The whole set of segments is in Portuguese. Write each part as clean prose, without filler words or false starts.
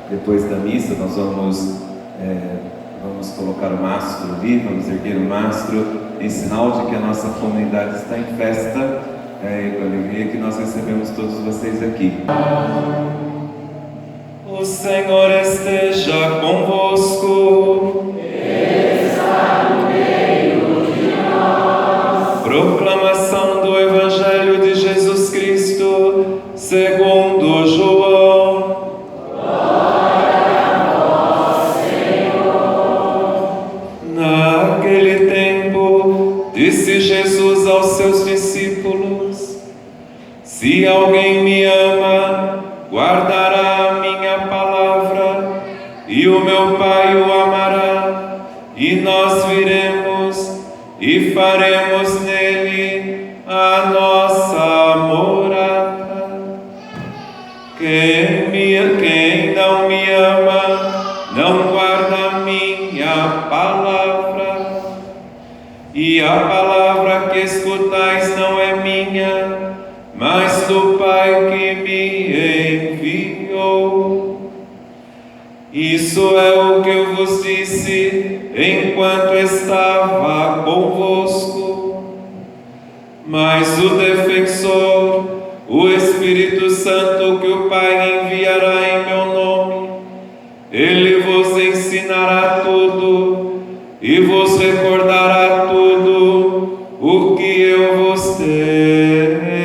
Depois da missa nós vamos colocar o mastro ali, vamos erguer o mastro em sinal de que a nossa comunidade está em festa, com a alegria que nós recebemos todos vocês aqui. O Senhor esteja convosco. Está no meio de nós. Proclamação do Evangelho de Jesus Cristo segundo João. Disse Jesus aos seus discípulos: se alguém me ama, guardará a minha palavra, e o meu Pai o amará, e nós viremos e faremos nele a nossa morada. Quem não me ama, não guarda a minha palavra. E a palavra que escutais não é minha, mas do Pai que me enviou. Isso é o que eu vos disse enquanto estava convosco. Mas o defensor, o Espírito Santo que o Pai enviará em meu nome, ele vos ensinará tudo e vos recordará tudo o que eu vos tenho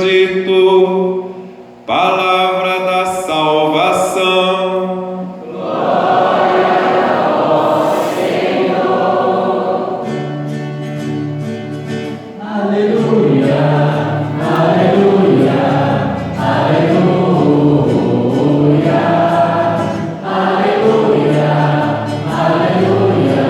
dito. Palavra da salvação. Glória ao Senhor. Aleluia, aleluia, aleluia, aleluia, aleluia.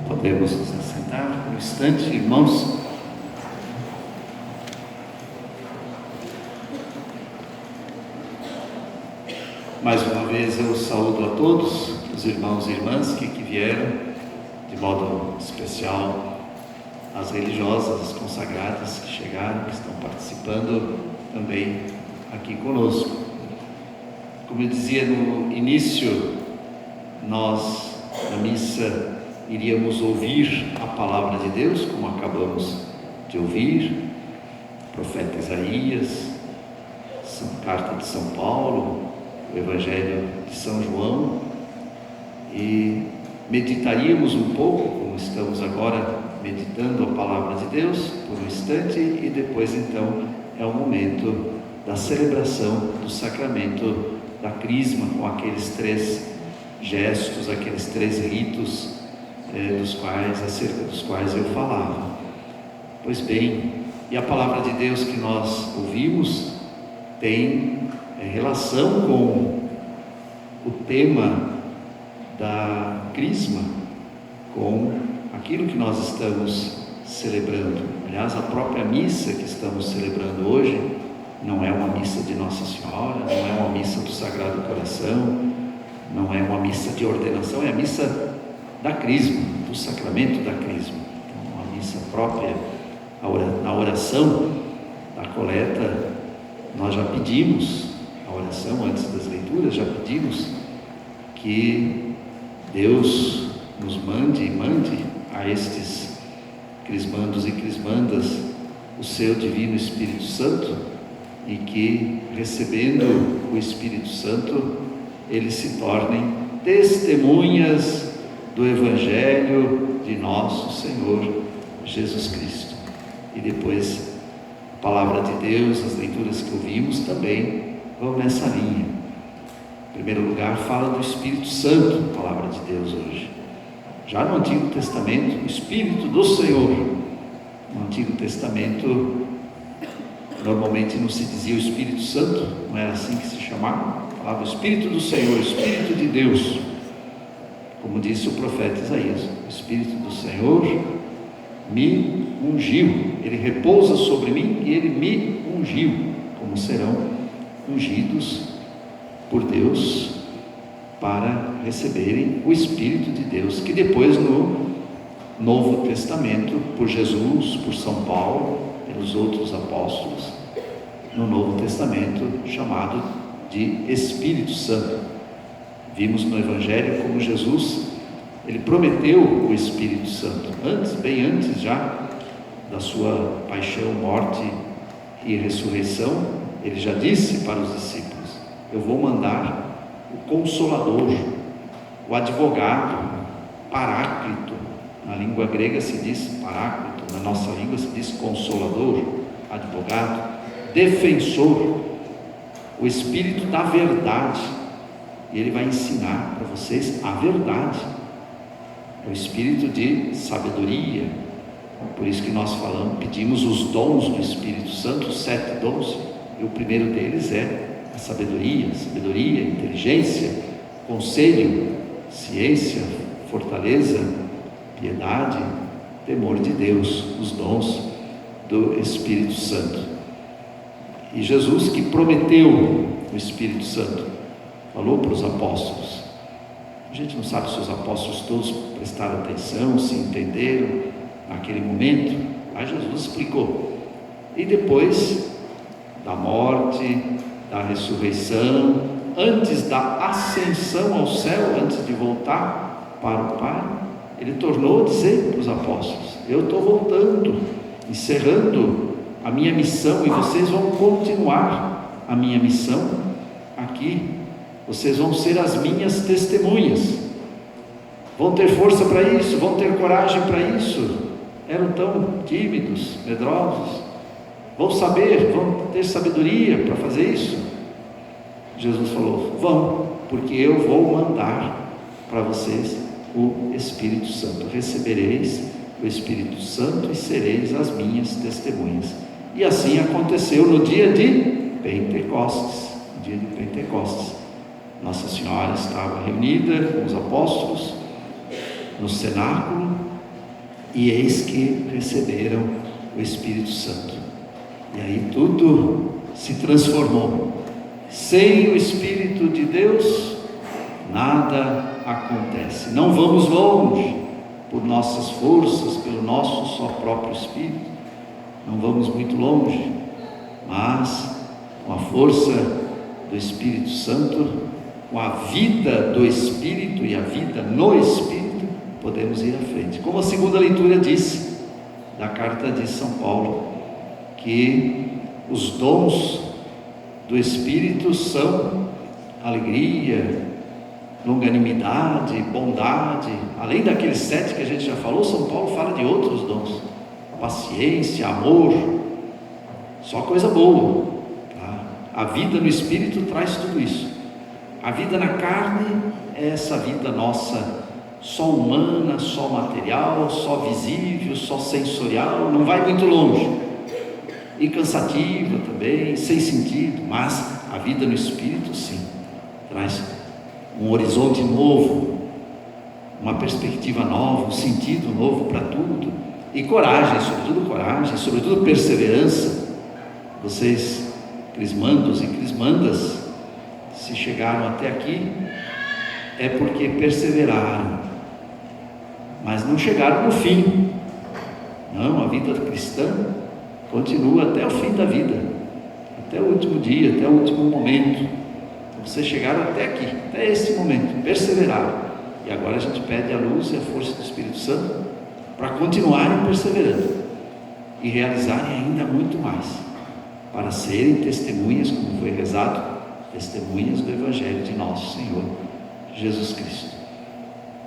Podemos nos assentar por um instante, irmãos. Mais uma vez eu saúdo a todos os irmãos e irmãs que vieram, de modo especial as religiosas, as consagradas que chegaram, que estão participando também aqui conosco. Como eu dizia no início, nós na missa iríamos ouvir a palavra de Deus, como acabamos de ouvir, profeta Isaías, carta de São Paulo, o Evangelho de São João e meditaríamos um pouco, como estamos agora meditando a Palavra de Deus, por um instante, e depois então é o momento da celebração do sacramento da Crisma, com aqueles 3 gestos, aqueles 3 ritos acerca dos quais eu falava. Pois bem, e a Palavra de Deus que nós ouvimos tem relação com o tema da Crisma, com aquilo que nós estamos celebrando. Aliás, a própria missa que estamos celebrando hoje não é uma missa de Nossa Senhora, não é uma missa do Sagrado Coração, não é uma missa de ordenação, é a missa da Crisma, do sacramento da Crisma. Então, uma missa própria. Na oração da coleta, nós já pedimos, a oração antes das leituras, já pedimos que Deus nos mande a estes crismandos e crismandas o seu divino Espírito Santo, e que, recebendo o Espírito Santo, eles se tornem testemunhas do Evangelho de nosso Senhor Jesus Cristo. E depois a Palavra de Deus, as leituras que ouvimos também vão nessa linha. Em primeiro lugar, fala do Espírito Santo, a Palavra de Deus hoje. Já no Antigo Testamento, o Espírito do Senhor. No Antigo Testamento, normalmente não se dizia o Espírito Santo, não era assim que se chamava. Falava o Espírito do Senhor, o Espírito de Deus. Como disse o profeta Isaías, o Espírito do Senhor me ungiu, Ele repousa sobre mim e Ele me ungiu, como serão ungidos por Deus para receberem o Espírito de Deus, que depois no Novo Testamento, por Jesus, por São Paulo, pelos outros apóstolos, no Novo Testamento, chamado de Espírito Santo. Vimos no Evangelho como Jesus, Ele prometeu o Espírito Santo, bem antes já da sua paixão, morte e ressurreição. Ele já disse para os discípulos: eu vou mandar o Consolador, o advogado, Paráclito. Na língua grega se diz Paráclito, na nossa língua se diz Consolador, advogado, defensor, o Espírito da verdade. E Ele vai ensinar para vocês a verdade. É o Espírito de sabedoria. Por isso que nós pedimos os dons do Espírito Santo, os 7 dons, e o primeiro deles é a sabedoria, inteligência, conselho, ciência, fortaleza, piedade, temor de Deus, os dons do Espírito Santo. E Jesus, que prometeu o Espírito Santo, falou para os apóstolos. A gente não sabe se os apóstolos todos prestaram atenção, se entenderam naquele momento, mas Jesus explicou. E depois da morte, da ressurreição, antes da ascensão ao céu, antes de voltar para o Pai, Ele tornou a dizer para os apóstolos: eu estou voltando, encerrando a minha missão, e vocês vão continuar a minha missão aqui. Vocês vão ser as minhas testemunhas, vão ter força para isso, vão ter coragem para isso. Eram tão tímidos, medrosos, vão ter sabedoria para fazer isso? Jesus falou: vão, porque eu vou mandar para vocês o Espírito Santo. Recebereis o Espírito Santo e sereis as minhas testemunhas. E assim aconteceu no dia de Pentecostes. Nossa Senhora estava reunida com os apóstolos no cenáculo, e eis que receberam o Espírito Santo. E aí tudo se transformou. Sem o Espírito de Deus, nada acontece. Não vamos longe por nossas forças, pelo nosso só próprio Espírito. Não vamos muito longe, mas com a força do Espírito Santo, com a vida do Espírito e a vida no Espírito, podemos ir à frente. Como a segunda leitura disse da carta de São Paulo, que os dons do Espírito são alegria, longanimidade, bondade. Além daqueles 7 que a gente já falou, São Paulo fala de outros dons: paciência, amor, só coisa boa, tá? A vida no Espírito traz tudo isso. A vida na carne é essa vida nossa, só humana, só material, só visível, só sensorial, não vai muito longe, e cansativa também, sem sentido. Mas a vida no Espírito, sim, traz um horizonte novo, uma perspectiva nova, um sentido novo para tudo, e coragem, sobretudo perseverança. Vocês, crismandos e crismandas, se chegaram até aqui, é porque perseveraram, mas não chegaram no fim. Não, a vida cristã continua até o fim da vida, até o último dia, até o último momento. Vocês chegaram até aqui, até esse momento, perseveraram, e agora a gente pede a luz e a força do Espírito Santo para continuarem perseverando e realizarem ainda muito mais, para serem testemunhas, como foi rezado, testemunhas do Evangelho de nosso Senhor Jesus Cristo.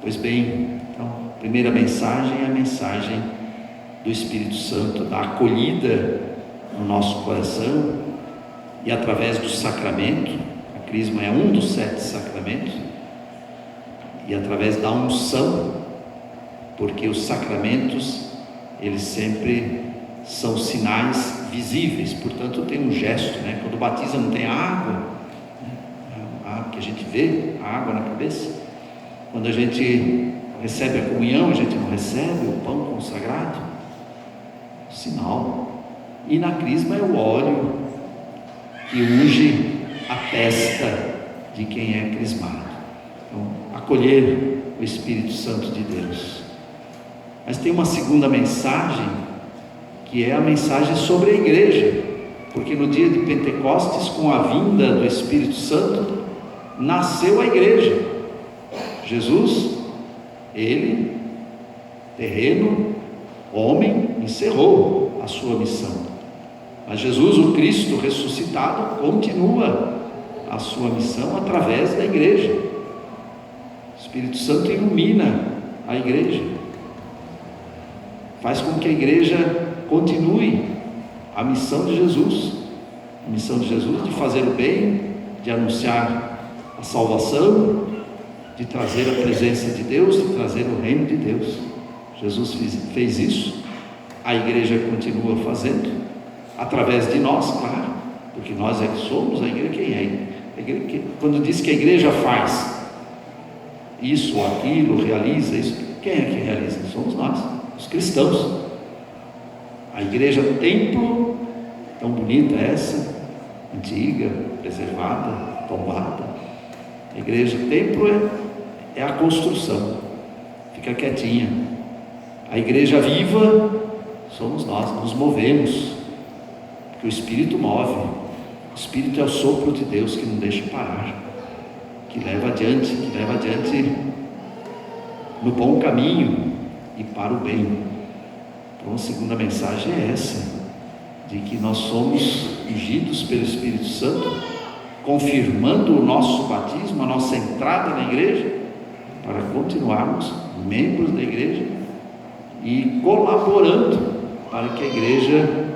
Pois bem, então, a primeira mensagem é a mensagem do Espírito Santo, da acolhida no nosso coração, e através do sacramento. A Crisma é um dos 7 sacramentos, e através da unção, porque os sacramentos, eles sempre são sinais visíveis, portanto tem um gesto, né? Quando batiza não tem água, né? Que a gente vê, a água na cabeça. Quando a gente recebe a comunhão, a gente não recebe o pão consagrado, sinal. E na Crisma é o óleo que unge a testa de quem é crismado. Então, acolher o Espírito Santo de Deus. Mas tem uma segunda mensagem, que é a mensagem sobre a igreja, porque no dia de Pentecostes, com a vinda do Espírito Santo, nasceu a igreja. Jesus, ele, terreno, homem, encerrou a sua missão, mas Jesus, o Cristo ressuscitado, continua a sua missão através da igreja. O Espírito Santo ilumina a igreja, faz com que a igreja continue a missão de Jesus, de fazer o bem, de anunciar a salvação, de trazer a presença de Deus, de trazer o reino de Deus. Jesus fez isso, a igreja continua fazendo, através de nós, claro, porque nós é que somos a igreja. Quem é? A igreja, quando diz que a igreja faz isso ou aquilo, realiza isso, quem é que realiza? Somos nós, os cristãos. A igreja templo, tão bonita essa, antiga, preservada, tombada. A igreja templo é a construção, fica quietinha. A igreja viva somos nós, nos movemos, porque o Espírito move. O Espírito é o sopro de Deus que não deixa parar, que leva adiante no bom caminho e para o bem. Então a segunda mensagem é essa, de que nós somos ungidos pelo Espírito Santo, confirmando o nosso batismo, a nossa entrada na igreja, para continuarmos membros da igreja e colaborando para que a igreja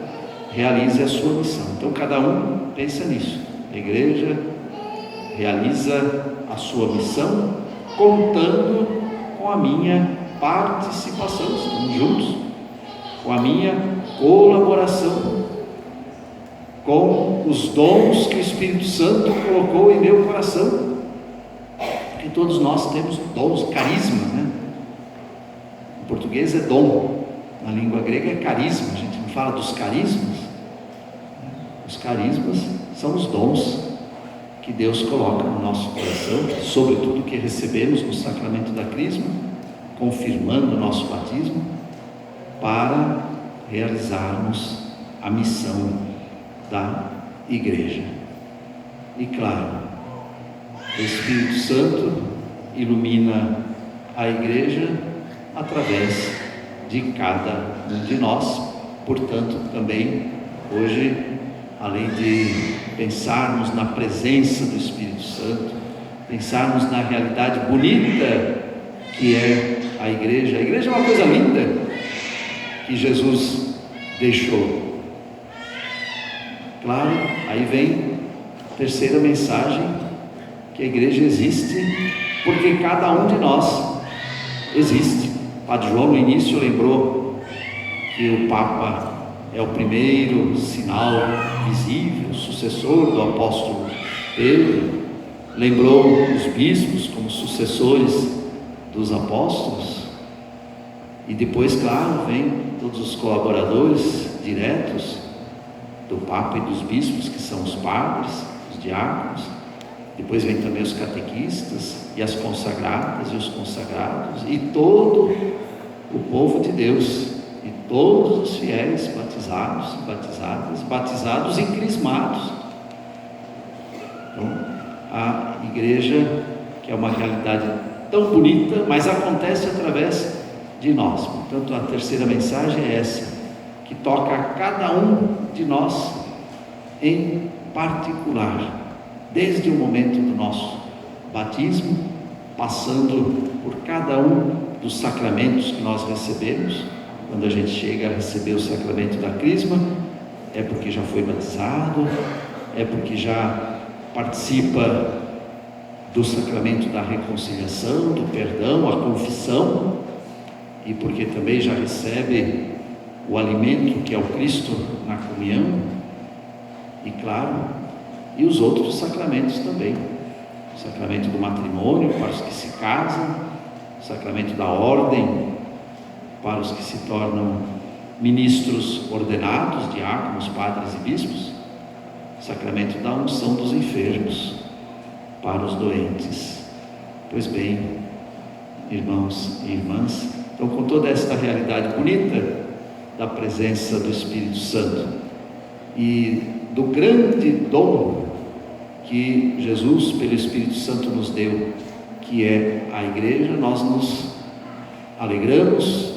realize a sua missão. Então cada um pensa nisso. A igreja realiza a sua missão contando com a minha participação, estamos juntos, com a minha colaboração, com os dons que o Espírito Santo colocou em meu coração, porque todos nós temos dons, carisma, né? Em português é dom, na língua grega é carisma. A gente não fala dos carismas. Os carismas são os dons que Deus coloca no nosso coração, sobretudo que recebemos no sacramento da Crisma, confirmando o nosso batismo, para realizarmos a missão da igreja. E claro, o Espírito Santo ilumina a igreja através de cada um de nós. Portanto, também hoje além de pensarmos na presença do Espírito Santo, pensarmos na realidade bonita que é a igreja. A igreja é uma coisa linda que Jesus deixou. Claro, aí vem a terceira mensagem, que a igreja existe porque cada um de nós existe. O Padre João no início lembrou que o Papa é o primeiro sinal visível, sucessor do apóstolo Pedro. Lembrou os bispos como sucessores dos apóstolos. E depois, claro, vem todos os colaboradores diretos do Papa e dos bispos, que são os padres, os diáconos. Depois vem também os catequistas e as consagradas e os consagrados e todo o povo de Deus, e todos os fiéis batizados e batizadas, batizados e crismados. Então, a igreja, que é uma realidade tão bonita, mas acontece através de nós. Portanto, a terceira mensagem é essa, que toca a cada um de nós em particular, desde o momento do nosso batismo, passando por cada um dos sacramentos que nós recebemos. Quando a gente chega a receber o sacramento da crisma, é porque já foi batizado, é porque já participa do sacramento da reconciliação, do perdão, a confissão, e porque também já recebe o alimento que é o Cristo na comunhão, e claro, e os outros sacramentos também, o sacramento do matrimônio para os que se casam, o sacramento da ordem para os que se tornam ministros ordenados, diáconos, padres e bispos, o sacramento da unção dos enfermos para os doentes. Pois bem, irmãos e irmãs, então, com toda esta realidade bonita da presença do Espírito Santo e do grande dom que Jesus, pelo Espírito Santo, nos deu, que é a igreja, nós nos alegramos,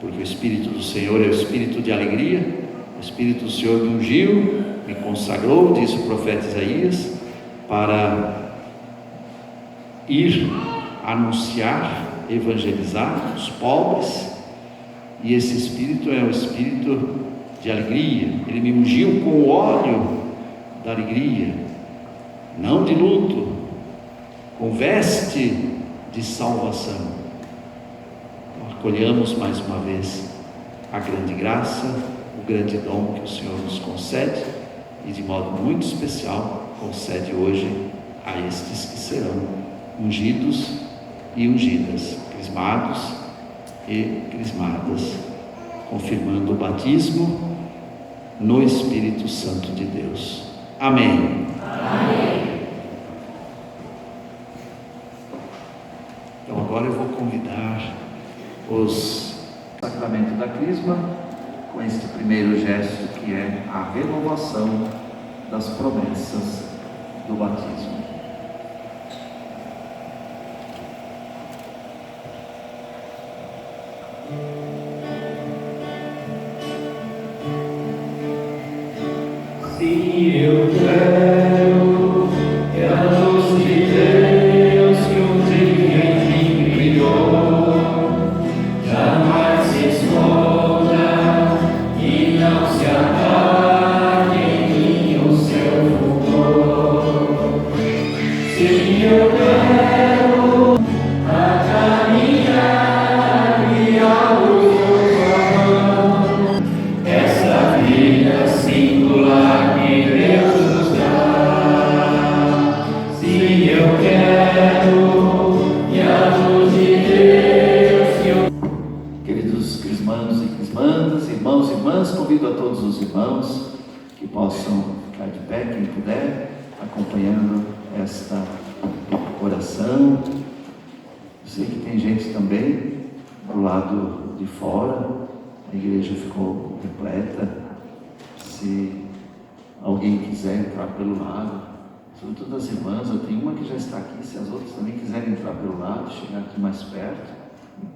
porque o Espírito do Senhor é o Espírito de alegria. O Espírito do Senhor me ungiu, me consagrou, diz o profeta Isaías, para ir anunciar, evangelizar os pobres, e esse Espírito é o Espírito de alegria. Ele me ungiu com o óleo da alegria, não de luto, com veste de salvação. Então, acolhamos mais uma vez a grande graça, o grande dom que o Senhor nos concede, e de modo muito especial concede hoje a estes que serão ungidos e ungidas, crismados e crismadas, confirmando o batismo no Espírito Santo de Deus. Amém. Amém. Então agora eu vou convidar os sacramento da crisma com este primeiro gesto, que é a renovação das promessas do batismo. Se eu quero que a luz de Deus que um dia em mim brilhou jamais se esconda e não se apague em mim o seu fulgor. Se eu quero a caminhar e a luz do pão, essa vida singular que Deus nos dá. Se eu quero e a luz de Deus que eu... Queridos crismandos e crismandas, irmãos e irmãs, convido a todos os irmãos que possam ficar de pé, quem puder, acompanhando esta oração. Eu sei que tem gente também do lado de fora, a igreja ficou repleta. Se alguém quiser entrar pelo lado, sobretudo as irmãs, eu tenho uma que já está aqui, se as outras também quiserem entrar pelo lado, chegar aqui mais perto,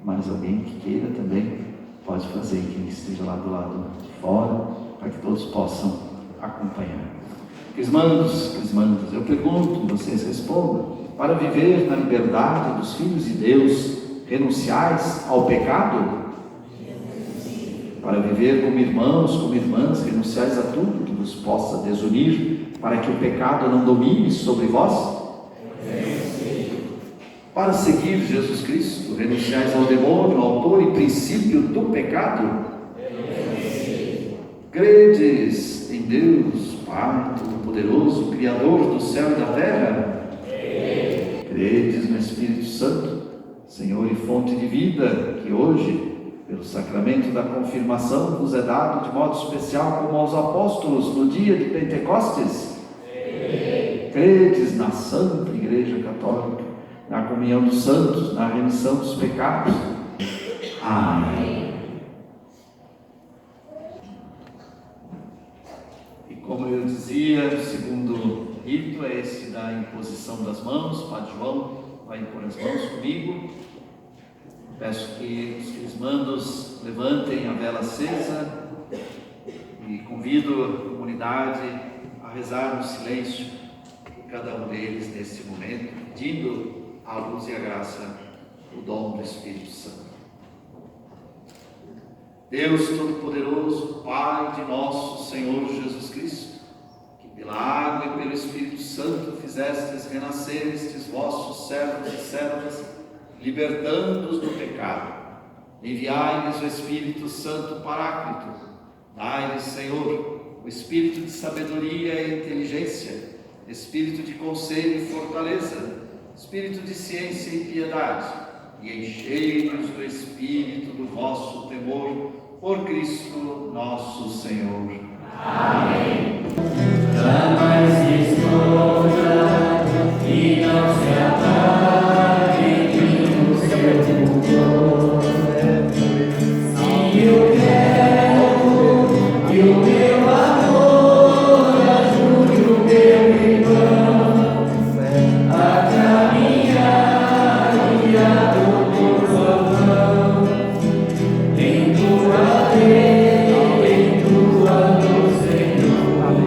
mais alguém que queira também, pode fazer, quem esteja lá do lado de fora, para que todos possam acompanhar. Crismandos, eu pergunto, vocês respondam: para viver na liberdade dos filhos de Deus, renunciais ao pecado? Para viver como irmãos, como irmãs, renunciais a tudo que vos possa desunir, para que o pecado não domine sobre vós? Para seguir Jesus Cristo, renunciais ao demônio, autor e princípio do pecado? Credes em Deus, Pai Todo-Poderoso, Criador do céu e da terra? Credes no Espírito Santo, Senhor e fonte de vida, que hoje, pelo sacramento da confirmação, vos é dado de modo especial como aos apóstolos no dia de Pentecostes? Credes na Santa Igreja Católica, na comunhão dos santos, na remissão dos pecados? Amém. E como eu dizia, o segundo rito é esse da imposição das mãos. Padre João vai impor as mãos comigo. Peço que os crismandos levantem a vela acesa e convido a comunidade a rezar no silêncio por cada um deles nesse momento, pedindo a luz e a graça, o dom do Espírito Santo. Deus Todo-Poderoso, Pai de nosso Senhor Jesus Cristo, que pela água e pelo Espírito Santo fizestes renascer estes vossos servos e servas, libertando-os do pecado, enviai-lhes o Espírito Santo Paráclito, dai-lhes, Senhor, o Espírito de sabedoria e inteligência, Espírito de conselho e fortaleza, Espírito de ciência e piedade, e enchei-nos do Espírito do vosso temor, por Cristo nosso Senhor. Amém. Jamais se esconda e não se apague no seu pudor. Se eu quero e o meu amor ajude o meu irmão a caminhar guiado por tua mão, em tua lei, em tua luz, Senhor,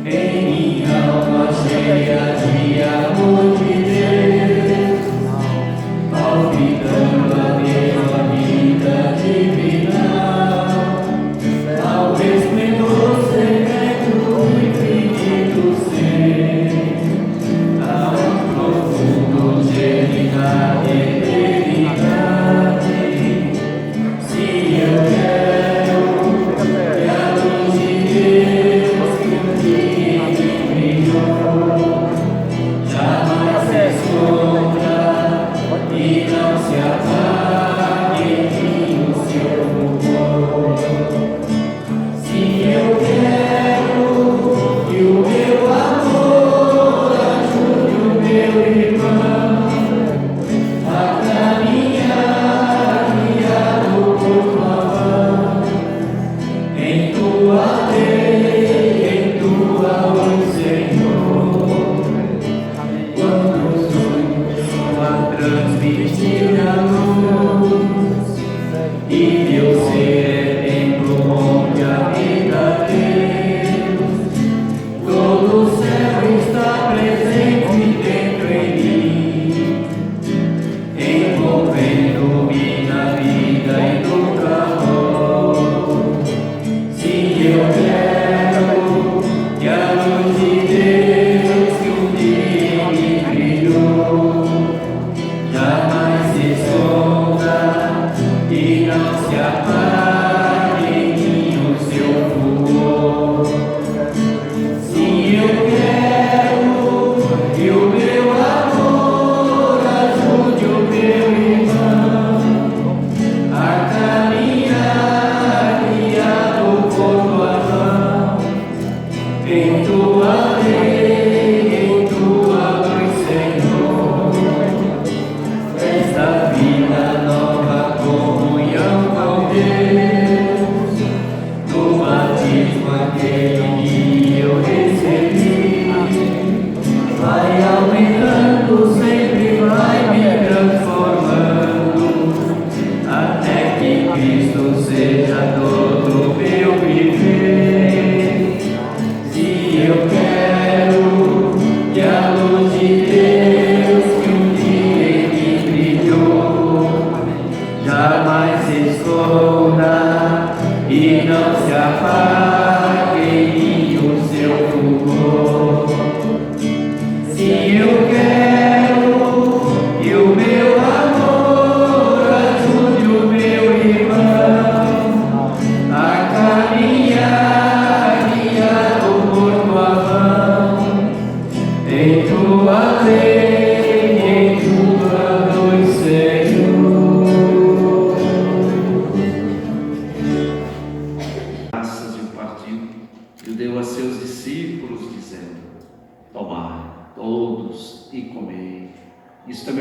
em minha alma cheia de amor de Deus, palpitando a mesma vida divinal, ao esplendor secreto do infinito ser, a um profundo germinar de eternidade. Se eu quero que a luz de Deus que um dia me brilhou jamais se esconda e não se apague no seu fulgor. Se eu quero que o meu amor ajude o meu irmão a caminhar guiado por tua mão, em tua lei, em tua luz, Senhor, quando os sonhos a transmitir a luz, e teu ser é templo onde habita Deus, todo o céu está presente dentro em mim, envolvendo-me na vida e no calor. Se eu quero que a luz de Deus que um dia me brilhou jamais se esconda e não se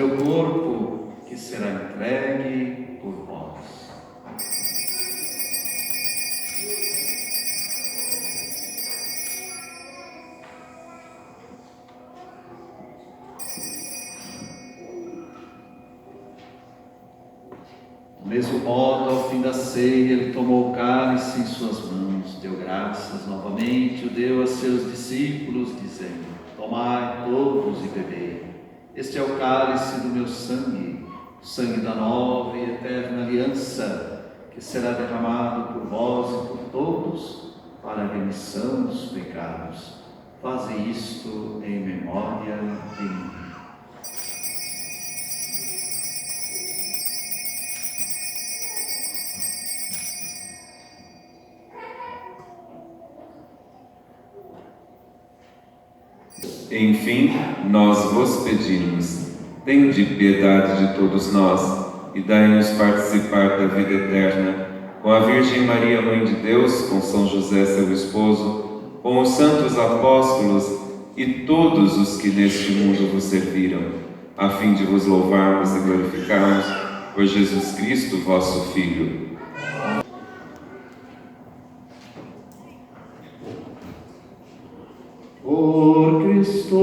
meu corpo, que será entregue por vós. Do mesmo modo, ao fim da ceia, ele tomou o cálice em suas mãos, deu graças novamente, o deu a seus discípulos, dizendo: tomai todos e bebei. Este é o cálice do meu sangue, o sangue da nova e eterna aliança, que será derramado por vós e por todos, para a remissão dos pecados. Faze isto em memória de mim. Enfim, nós vos pedimos, tende piedade de todos nós e dai-nos participar da vida eterna, com a Virgem Maria, Mãe de Deus, com São José, seu esposo, com os santos apóstolos e todos os que neste mundo vos serviram, a fim de vos louvarmos e glorificarmos por Jesus Cristo, vosso Filho. Por Cristo,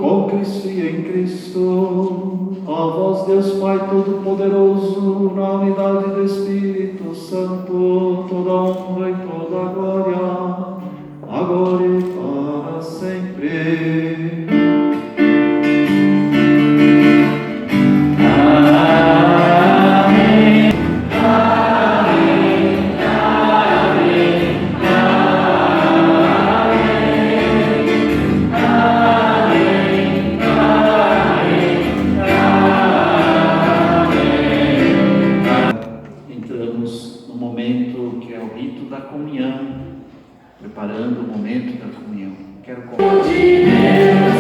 com Cristo e em Cristo, a vós Deus Pai Todo-Poderoso, na unidade do Espírito Santo, toda honra e toda glória, agora e para sempre. Preparando o momento da comunhão. Quero convidar.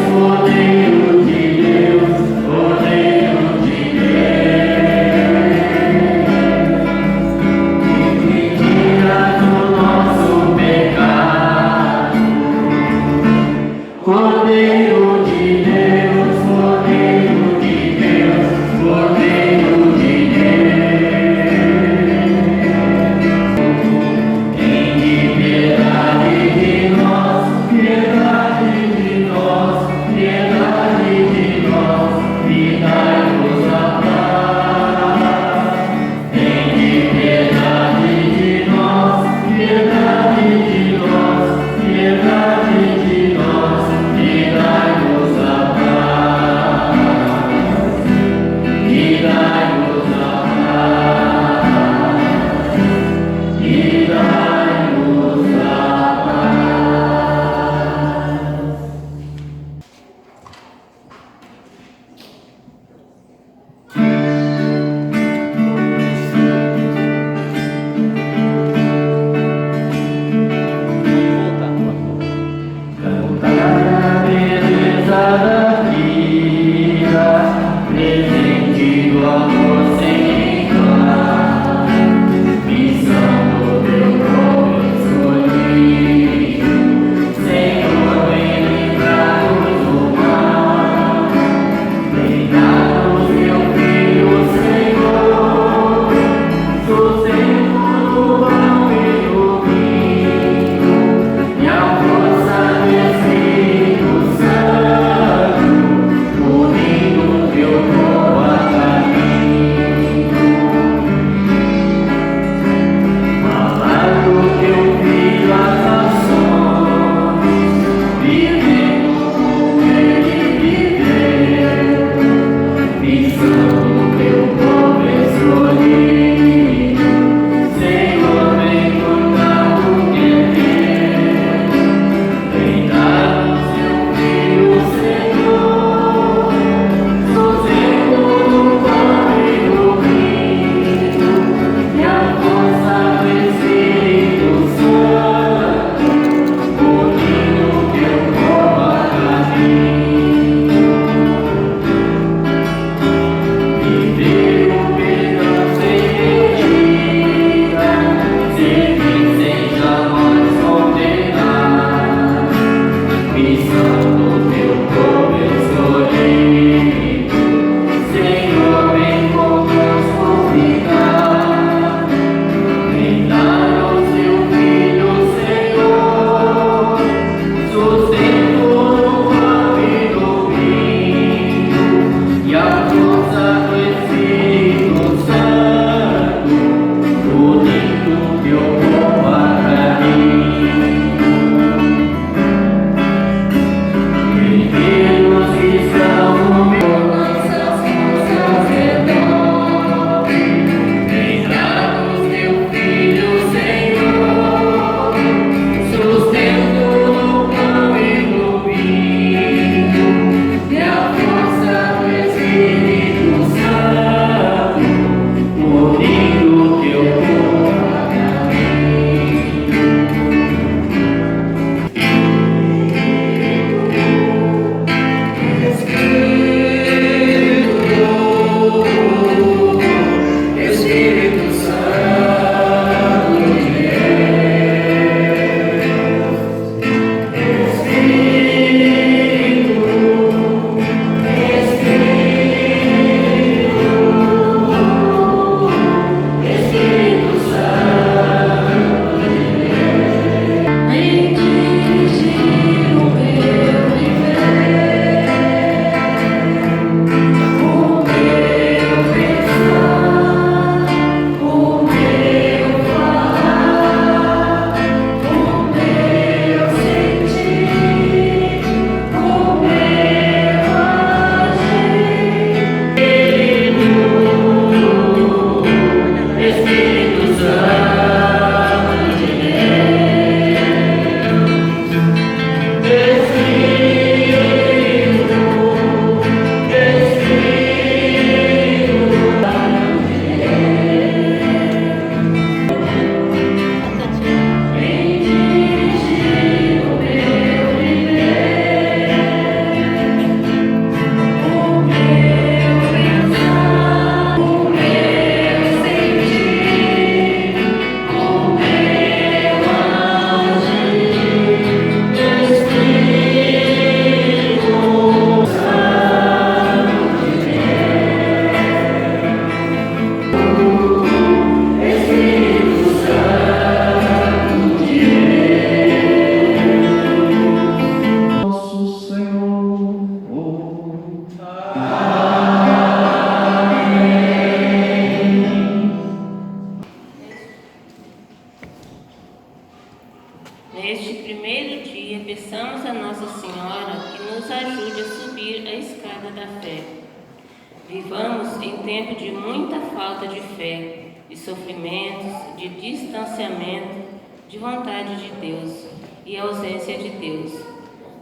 Vivamos em tempo de muita falta de fé, de sofrimentos, de distanciamento, de vontade de Deus e ausência de Deus.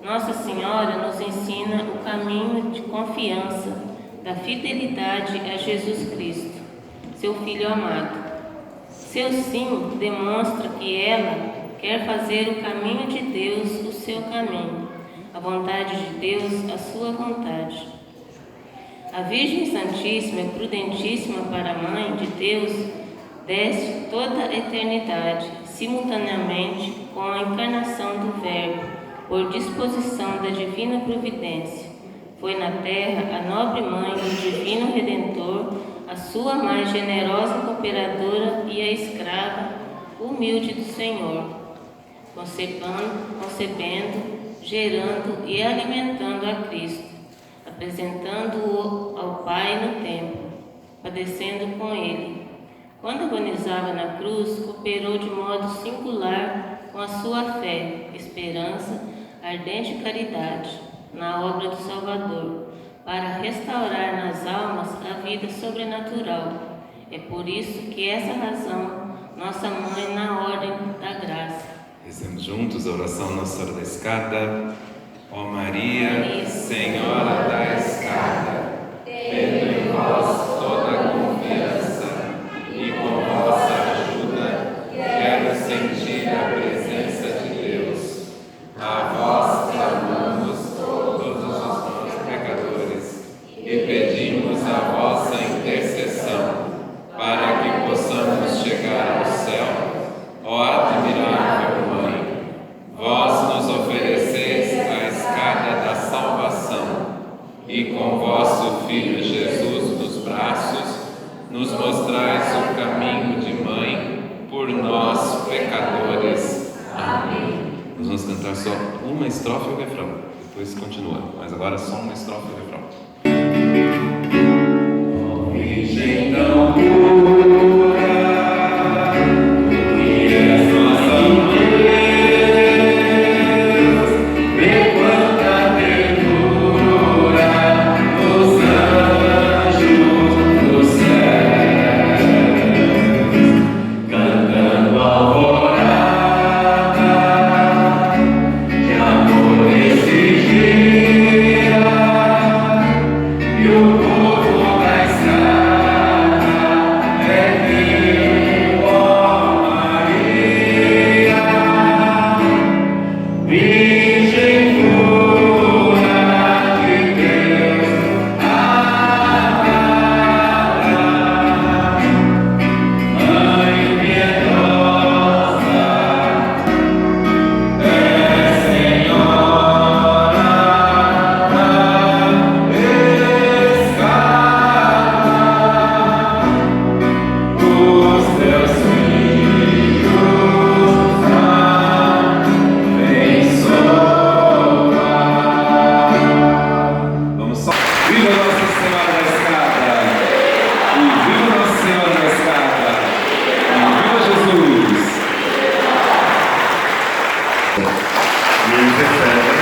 Nossa Senhora nos ensina o caminho de confiança, da fidelidade a Jesus Cristo, seu Filho amado. Seu sim demonstra que ela quer fazer o caminho de Deus o seu caminho, a vontade de Deus a sua vontade. A Virgem Santíssima e Prudentíssima para a Mãe de Deus desce toda a eternidade, simultaneamente com a encarnação do Verbo, por disposição da Divina Providência. Foi na terra a nobre Mãe do Divino Redentor, a sua mais generosa cooperadora e a escrava humilde do Senhor, concebendo, gerando e alimentando a Cristo, apresentando-o ao Pai no templo, padecendo com ele. Quando agonizava na cruz, cooperou de modo singular com a sua fé, esperança, ardente caridade na obra do Salvador, para restaurar nas almas a vida sobrenatural. É por isso que essa razão, nossa Mãe na ordem da graça. Rezemos juntos a oração Nossa Senhora da Escada. Ó Maria, Senhora da Escada, tendo em vós toda a confiança e com vossa ajuda quero sentir a presença de Deus. A vós clamamos todos os nossos pecadores e pedimos a vossa intercessão para que possamos chegar ao céu. Ó admirável Mãe, vós nos ofereceis a escada da salvação e com vosso Filho Jesus nos braços nos mostrais o caminho de Mãe por nós pecadores. Amém. Nós vamos cantar só uma estrofe e o refrão, depois continua, mas agora só uma estrofe e o refrão. Ó Virgem tão pura, que és nossa Mãe, vê quanta ternura nos anjos do céu, cantando alvorada de amor esse dia, e o povo da escada é vivo, ó Maria, Virgem pura de Deus amada, Mãe piedosa, é Senhora da escada, os teus filhos abençoa. Vamos só. Viva Nossa Senhora da Escada! E viva Nossa Senhora da Escada! E viva Jesus! E eles recebem.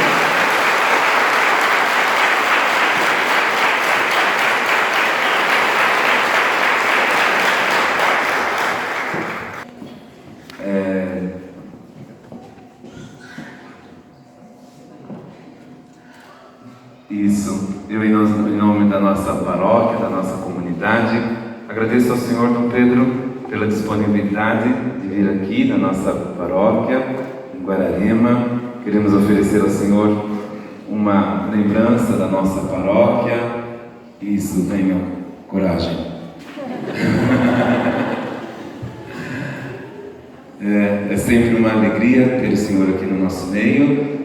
Isso, eu em nome da nossa paróquia, da nossa comunidade, agradeço ao Senhor Dom Pedro pela disponibilidade de vir aqui na nossa paróquia, em Guararema. Queremos oferecer ao Senhor uma lembrança da nossa paróquia. Isso, tenham coragem. É sempre uma alegria ter o Senhor aqui no nosso meio.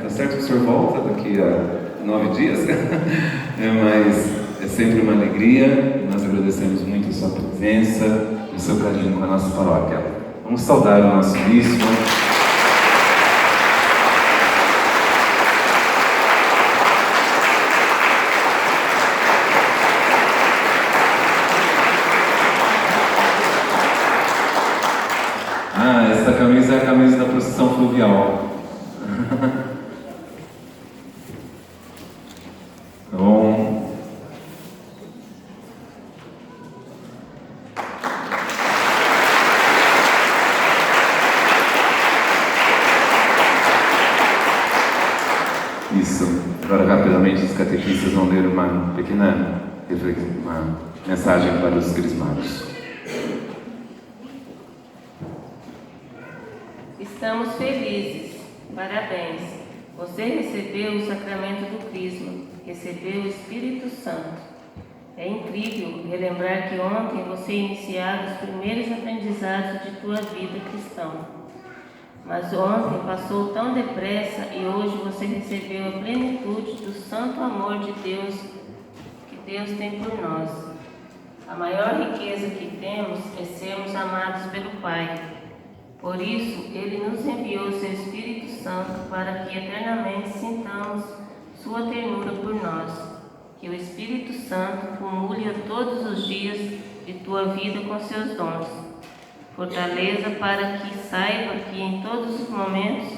Tá certo que o Senhor volta daqui a 9 dias, mas é sempre uma alegria. Nós agradecemos muito a sua presença e o seu carinho com a nossa paróquia. Vamos saudar o nosso bispo. Essa camisa é a camisa da procissão fluvial. Bom, catequistas vão ler uma pequena uma mensagem para os crismados. Estamos felizes. Parabéns. Você recebeu o sacramento do Crisma, recebeu o Espírito Santo. É incrível relembrar que ontem você iniciara os primeiros aprendizados de tua vida cristã. Mas ontem passou tão depressa e hoje você recebeu a plenitude do santo amor de Deus que Deus tem por nós. A maior riqueza que temos é sermos amados pelo Pai. Por isso, Ele nos enviou o seu Espírito Santo para que eternamente sintamos sua ternura por nós. Que o Espírito Santo cumule todos os dias de tua vida com seus dons. Fortaleza para que saiba que em todos os momentos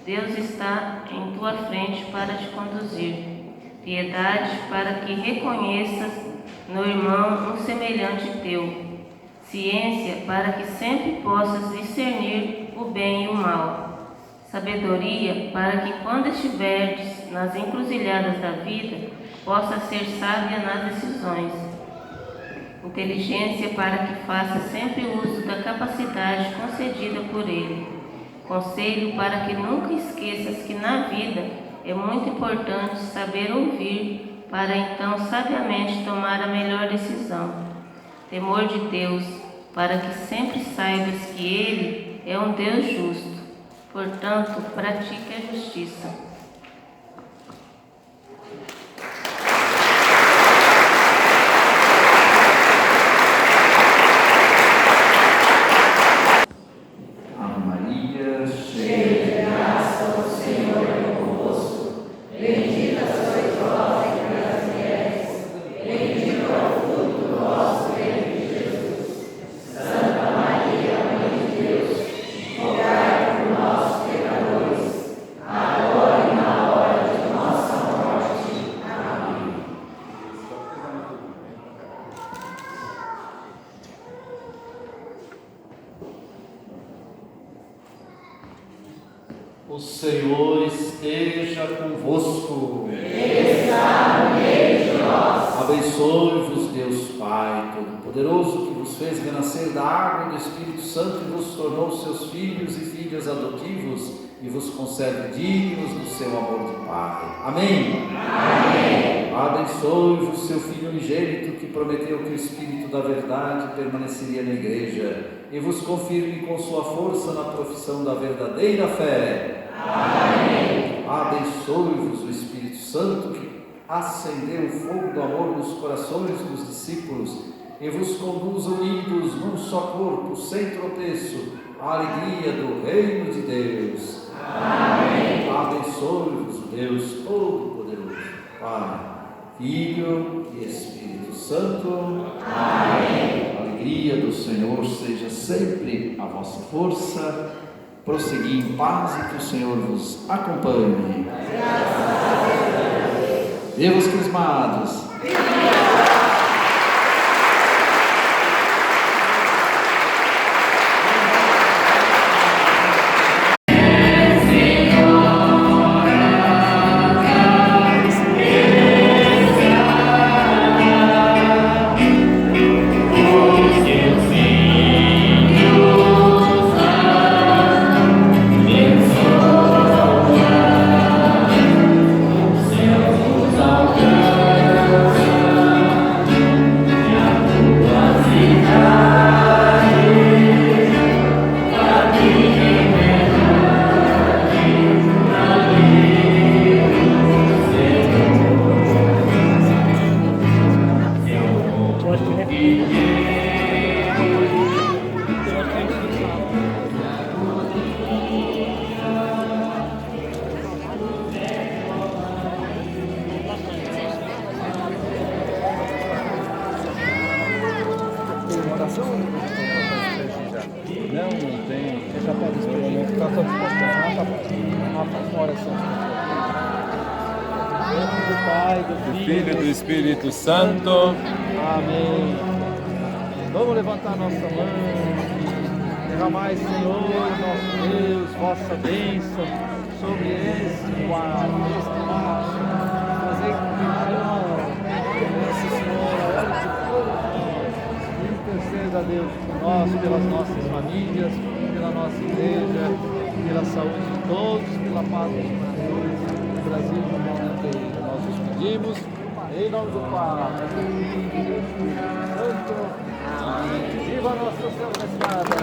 Deus está em tua frente para te conduzir. Piedade para que reconheças no irmão um semelhante teu. Ciência para que sempre possas discernir o bem e o mal. Sabedoria para que quando estiveres nas encruzilhadas da vida, possa ser sábia nas decisões. Inteligência para que faça sempre uso da capacidade concedida por Ele. Conselho para que nunca esqueças que na vida é muito importante saber ouvir para então sabiamente tomar a melhor decisão. Temor de Deus para que sempre saibas que Ele é um Deus justo. Portanto, pratique a justiça. O Senhor esteja convosco. Está no meio de nós. Abençoe-vos, Deus Pai Todo-Poderoso, que vos fez renascer da água do Espírito Santo e vos tornou seus filhos e filhas adotivos e vos concede dignos do seu amor de Pai. Amém? Amém. Abençoe-vos, seu Filho unigênito, que prometeu que o Espírito da verdade permaneceria na Igreja e vos confirme com sua força na profissão da verdadeira fé. Amém. Abençoe-vos o Espírito Santo, que acendeu o fogo do amor nos corações dos discípulos e vos conduz unidos num só corpo, sem tropeço, à alegria do reino de Deus. Amém. Abençoe-vos o Deus Todo-Poderoso, Pai, Filho e Espírito Santo. Amém. A alegria do Senhor seja sempre a vossa força. Prossegui em paz e que o Senhor vos acompanhe. Graças a Deus. Viva os crismados! Não tem. Você já pode experimentar. Está todo disposto a oração. Do Pai, do Filho e do Espírito Santo. Amém. Vamos levantar nossa mão. Derramai, Senhor, nosso Deus, vossa bênção sobre este vaso, fazei com que Deus, por nós, pelas nossas famílias, pela nossa igreja, pela saúde de todos, pela paz dos corações, do Brasil e do mundo inteiro. Nós os pedimos, em nome do Pai, do Filho e do Espírito Santo. Amém. Viva Nossa Senhora da Estrada!